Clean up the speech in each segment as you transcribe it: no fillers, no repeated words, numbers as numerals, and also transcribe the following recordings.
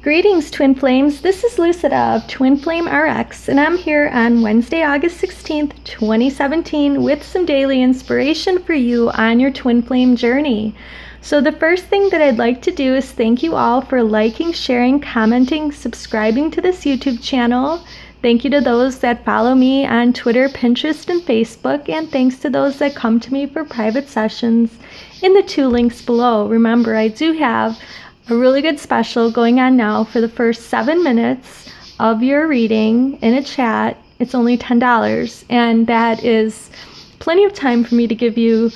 Greetings, Twin Flames. This is Lucida of Twin Flame RX, and I'm here on Wednesday, August 16th, 2017, with some daily inspiration for you on your Twin Flame journey. So the first thing that I'd like to do is thank you all for liking, sharing, commenting, subscribing to this YouTube channel. Thank you to those that follow me on Twitter, Pinterest, and Facebook, and thanks to those that come to me for private sessions in the 2 links below. Remember, I do have a really good special going on now for the first 7 minutes of your reading in a chat. It's only $10, and that is plenty of time for me to give you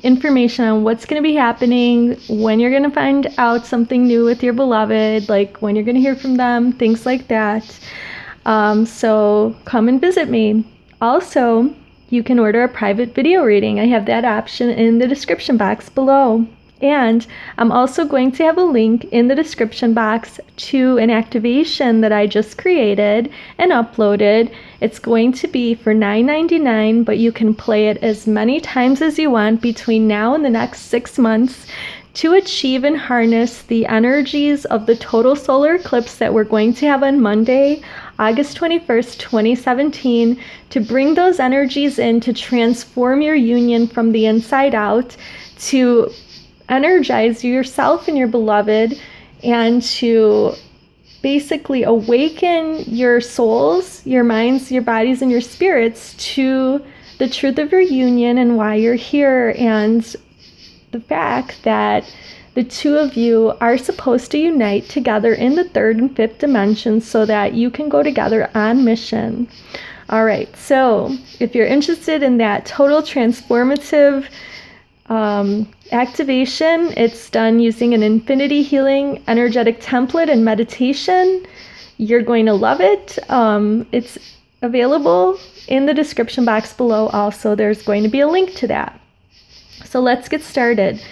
information on what's going to be happening, when you're going to find out something new with your beloved, like when you're going to hear from them, things like that. So come and visit me. Also, you can order a private video reading. I have that option in the description box below. And I'm also going to have a link in the description box to an activation that I just created and uploaded. It's going to be for $9.99, but you can play it as many times as you want between now and the next 6 months to achieve and harness the energies of the total solar eclipse that we're going to have on Monday, August 21st, 2017, to bring those energies in to transform your union from the inside out, to energize yourself and your beloved, and to basically awaken your souls, your minds, your bodies, and your spirits to the truth of your union and why you're here, and the fact that the two of you are supposed to unite together in the 3rd and 5th dimensions so that you can go together on mission. All right, so if you're interested in that total transformative activation, it's done using an infinity healing energetic template and meditation. You're going to love it. It's available in the description box below. Also, there's going to be a link to that. So let's get started.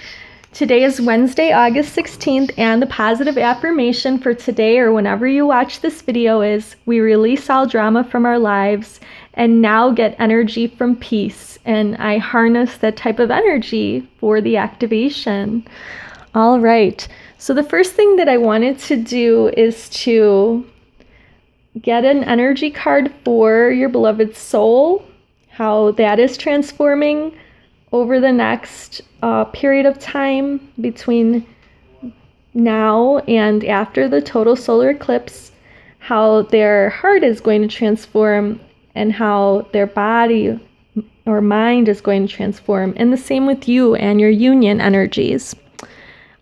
Today is Wednesday, August 16th, and the positive affirmation for today, or whenever you watch this video, is: we release all drama from our lives and now get energy from peace. And I harness that type of energy for the activation. All right. So the first thing that I wanted to do is to get an energy card for your beloved soul, how that is transforming over the next period of time between now and after the total solar eclipse, how their heart is going to transform and how their body or mind is going to transform, and the same with you and your union energies.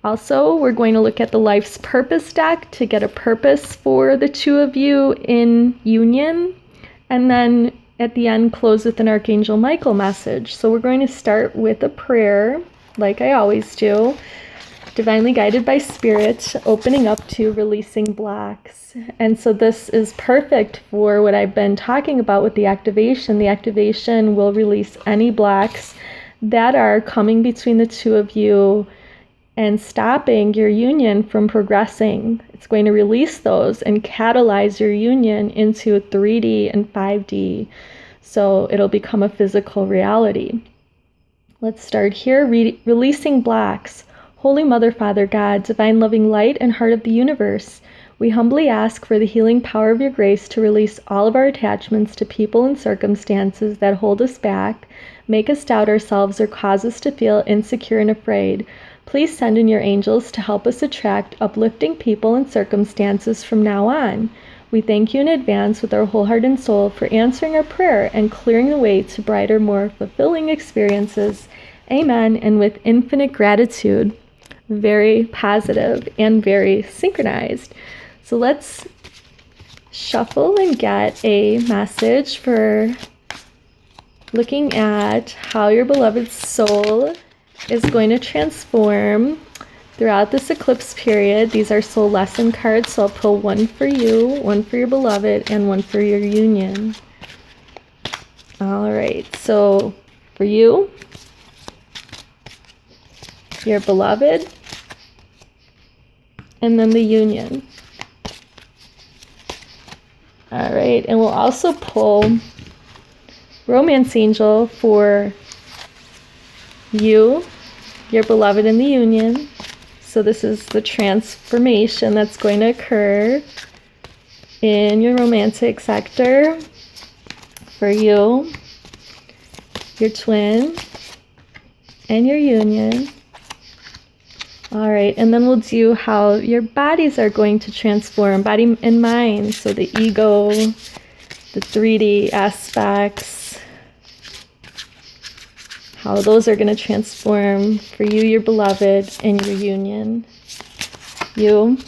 Also, we're going to look at the Life's Purpose deck to get a purpose for the two of you in union, and then at the end close with an Archangel Michael message. So we're going to start with a prayer, like I always do, divinely guided by Spirit, opening up to releasing blocks. And so this is perfect for what I've been talking about with the activation. The activation will release any blocks that are coming between the two of you and stopping your union from progressing. It's going to release those and catalyze your union into 3D and 5D. So it'll become a physical reality. Let's start here. Releasing blocks. Holy Mother, Father, God, divine loving light and heart of the universe, we humbly ask for the healing power of your grace to release all of our attachments to people and circumstances that hold us back, make us doubt ourselves, or cause us to feel insecure and afraid. Please send in your angels to help us attract uplifting people and circumstances from now on. We thank you in advance with our whole heart and soul for answering our prayer and clearing the way to brighter, more fulfilling experiences. Amen. And with infinite gratitude. Very positive and very synchronized. So let's shuffle and get a message for looking at how your beloved soul is going to transform throughout this eclipse period. These are soul lesson cards, so I'll pull one for you, one for your beloved, and one for your union. All right, so for you, your beloved, and then the union. All right, and we'll also pull Romance Angel for you, your beloved, and the union. So this is the transformation that's going to occur in your romantic sector for you, your twin, and your union. All right, and then we'll do how your bodies are going to transform, body and mind. So the ego, the 3D aspects, how those are going to transform for you, your beloved, and your union. You,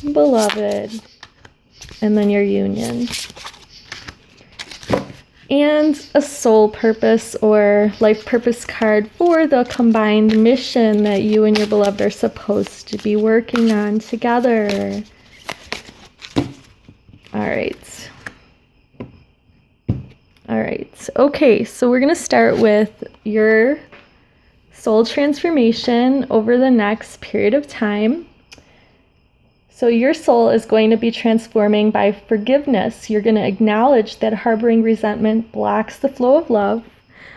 beloved, and then your union. And a soul purpose or life purpose card for the combined mission that you and your beloved are supposed to be working on together. All right. All right. Okay, so we're going to start with your soul transformation over the next period of time. So your soul is going to be transforming by forgiveness. You're going to acknowledge that harboring resentment blocks the flow of love.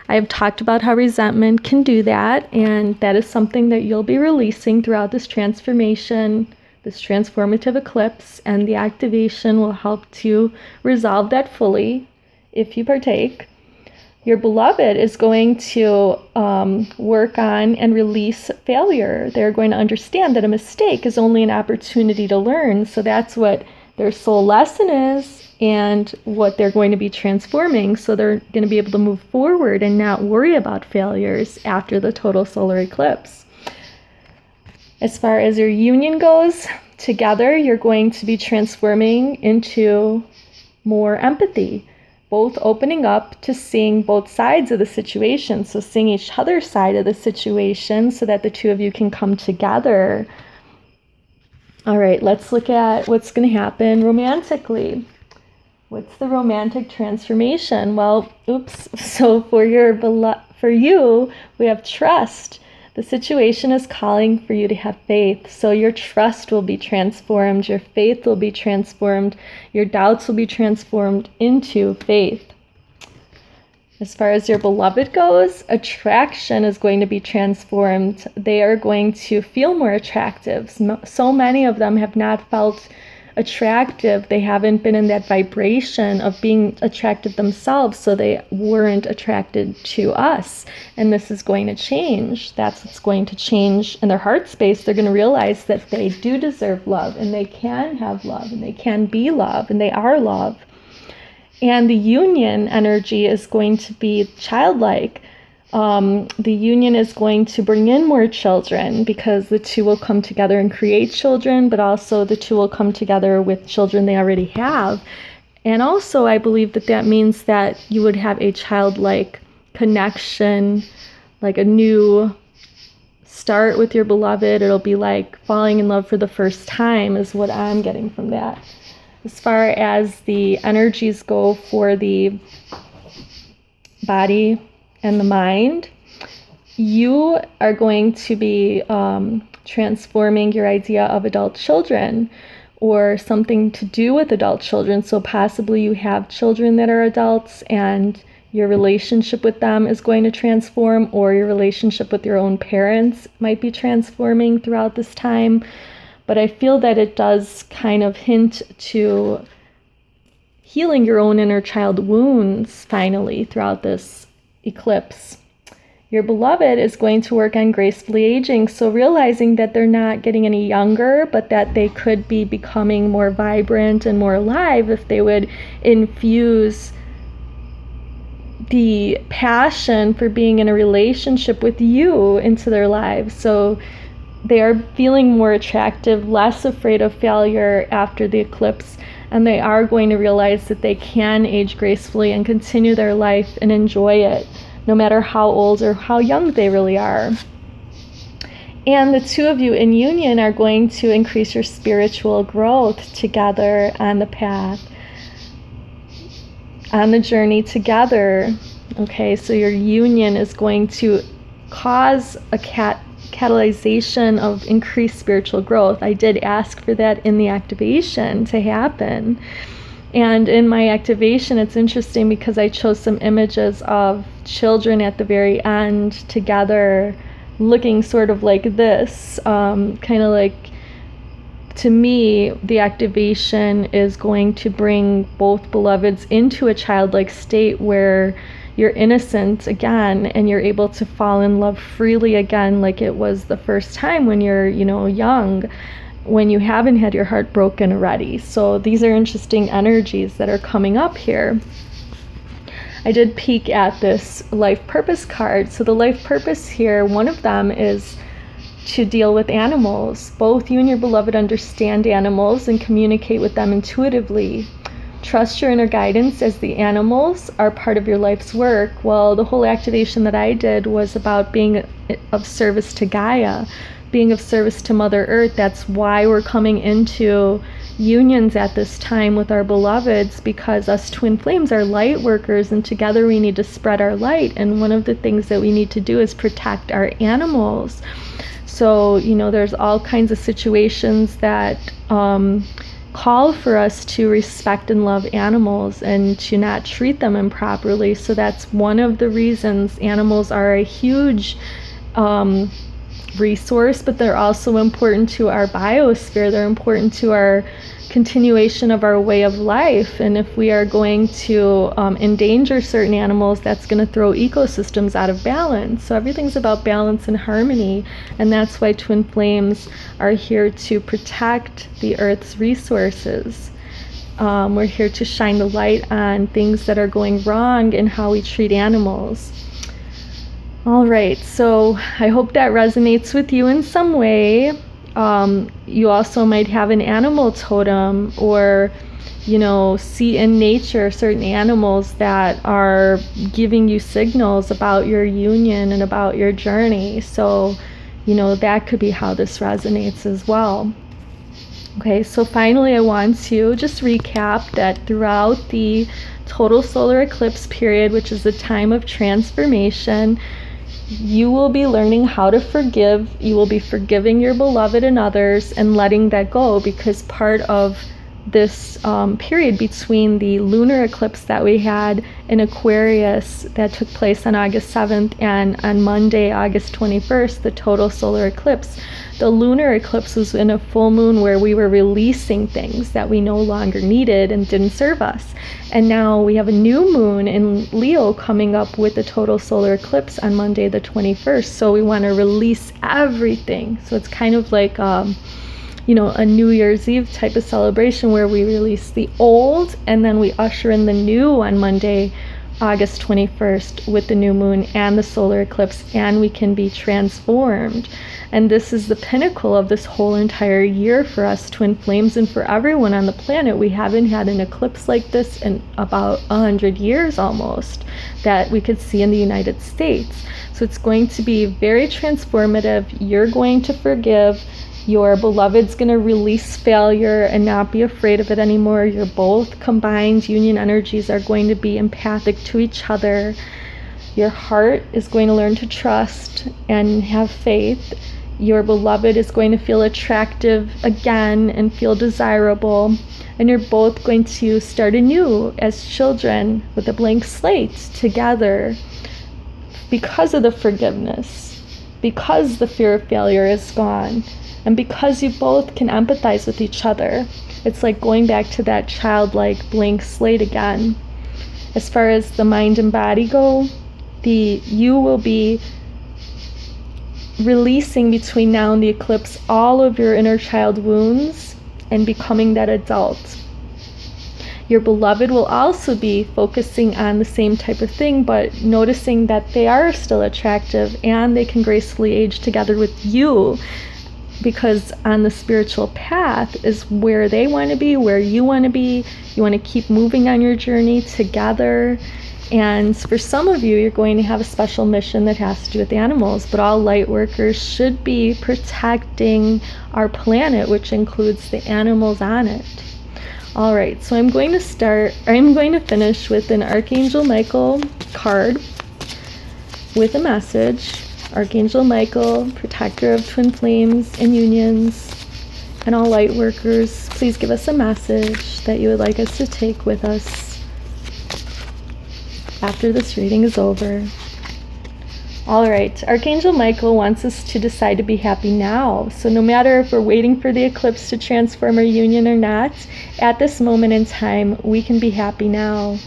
I have talked about how resentment can do that, and that is something that you'll be releasing throughout this transformation, this transformative eclipse, and the activation will help to resolve that fully if you partake. Your beloved is going to work on and release failure. They're going to understand that a mistake is only an opportunity to learn. So that's what their soul lesson is and what they're going to be transforming. So they're going to be able to move forward and not worry about failures after the total solar eclipse. As far as your union goes, together you're going to be transforming into more empathy, both opening up to seeing both sides of the situation, so seeing each other's side of the situation so that the two of you can come together. All right, let's look at what's going to happen romantically. What's the romantic transformation? Well, so for you, we have trust. The situation is calling for you to have faith. So your trust will be transformed, your faith will be transformed, your doubts will be transformed into faith. As far as your beloved goes, attraction is going to be transformed. They are going to feel more attractive. So many of them have not felt attractive. They haven't been in that vibration of being attracted themselves, so they weren't attracted to us. And this is going to change. That's what's going to change in their heart space. They're going to realize that they do deserve love, and they can have love, and they can be love, and they are love. And the union energy is going to be childlike. The union is going to bring in more children because the two will come together and create children, but also the two will come together with children they already have. And also I believe that that means that you would have a childlike connection, like a new start with your beloved. It'll be like falling in love for the first time is what I'm getting from that. As far as the energies go for the body and the mind, you are going to be transforming your idea of adult children or something to do with adult children. So possibly you have children that are adults and your relationship with them is going to transform, or your relationship with your own parents might be transforming throughout this time. But I feel that it does kind of hint to healing your own inner child wounds finally throughout this eclipse. Your beloved is going to work on gracefully aging, so realizing that they're not getting any younger, but that they could be becoming more vibrant and more alive if they would infuse the passion for being in a relationship with you into their lives. So they are feeling more attractive, less afraid of failure after the eclipse, and they are going to realize that they can age gracefully and continue their life and enjoy it, no matter how old or how young they really are. And the two of you in union are going to increase your spiritual growth together on the path, on the journey together. Okay, so your union is going to cause a catalyzation of increased spiritual growth. I did ask for that in the activation to happen. And in my activation, it's interesting because I chose some images of children at the very end together looking sort of like this, kind of like, to me, the activation is going to bring both beloveds into a childlike state where you're innocent again and you're able to fall in love freely again, like it was the first time when you're, young, when you haven't had your heart broken already. So these are interesting energies that are coming up here. I did peek at this life purpose card. So the life purpose here, one of them is to deal with animals. Both you and your beloved understand animals and communicate with them intuitively. Trust your inner guidance, as the animals are part of your life's work. Well, the whole activation that I did was about being of service to Gaia, being of service to Mother Earth. That's why we're coming into unions at this time with our beloveds, because us twin flames are light workers, and together we need to spread our light. And one of the things that we need to do is protect our animals. So, there's all kinds of situations that call for us to respect and love animals and to not treat them improperly. So that's one of the reasons animals are a huge resource, but they're also important to our biosphere. They're important to our continuation of our way of life. And if we are going to endanger certain animals, that's going to throw ecosystems out of balance. So everything's about balance and harmony. And that's why twin flames are here to protect the Earth's resources. We're here to shine the light on things that are going wrong in how we treat animals. All right, so I hope that resonates with you in some way. You also might have an animal totem, or see in nature certain animals that are giving you signals about your union and about your journey. So that could be how this resonates as well. Okay, so finally I want to just recap that throughout the total solar eclipse period, which is a time of transformation, you will be learning how to forgive. You will be forgiving your beloved and others and letting that go, because part of this period between the lunar eclipse that we had in Aquarius that took place on August 7th and on Monday, August 21st, the total solar eclipse, the lunar eclipse was in a full moon where we were releasing things that we no longer needed and didn't serve us. And now we have a new moon in Leo coming up with the total solar eclipse on Monday the 21st. So we want to release everything. So it's kind of like a New Year's Eve type of celebration where we release the old and then we usher in the new on Monday, August 21st with the new moon and the solar eclipse, and we can be transformed. And this is the pinnacle of this whole entire year for us twin flames and for everyone on the planet. We haven't had an eclipse like this in about 100 years almost that we could see in the United States. So it's going to be very transformative. You're going to forgive. Your beloved's going to release failure and not be afraid of it anymore. Your both combined union energies are going to be empathic to each other. Your heart is going to learn to trust and have faith. Your beloved is going to feel attractive again and feel desirable. And you're both going to start anew as children with a blank slate together because of the forgiveness, because the fear of failure is gone. And because you both can empathize with each other, it's like going back to that childlike blank slate again. As far as the mind and body go, you will be releasing between now and the eclipse all of your inner child wounds and becoming that adult. Your beloved will also be focusing on the same type of thing, but noticing that they are still attractive and they can gracefully age together with you. Because on the spiritual path is where they want to be, where you want to be. You want to keep moving on your journey together. And for some of you, you're going to have a special mission that has to do with animals, but all light workers should be protecting our planet, which includes the animals on it. All right, so I'm going to finish with an Archangel Michael card with a message. Archangel Michael, protector of twin flames and unions, and all light workers, please give us a message that you would like us to take with us after this reading is over. All right, Archangel Michael wants us to decide to be happy now. So no matter if we're waiting for the eclipse to transform our union or not, at this moment in time, we can be happy now.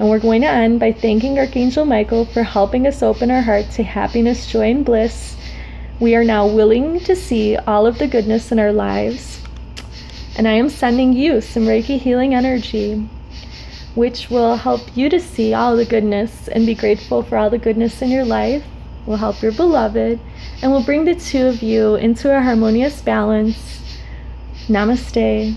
And we're going to end by thanking Archangel Michael for helping us open our heart to happiness, joy, and bliss. We are now willing to see all of the goodness in our lives. And I am sending you some Reiki healing energy, which will help you to see all the goodness and be grateful for all the goodness in your life, will help your beloved, and will bring the two of you into a harmonious balance. Namaste.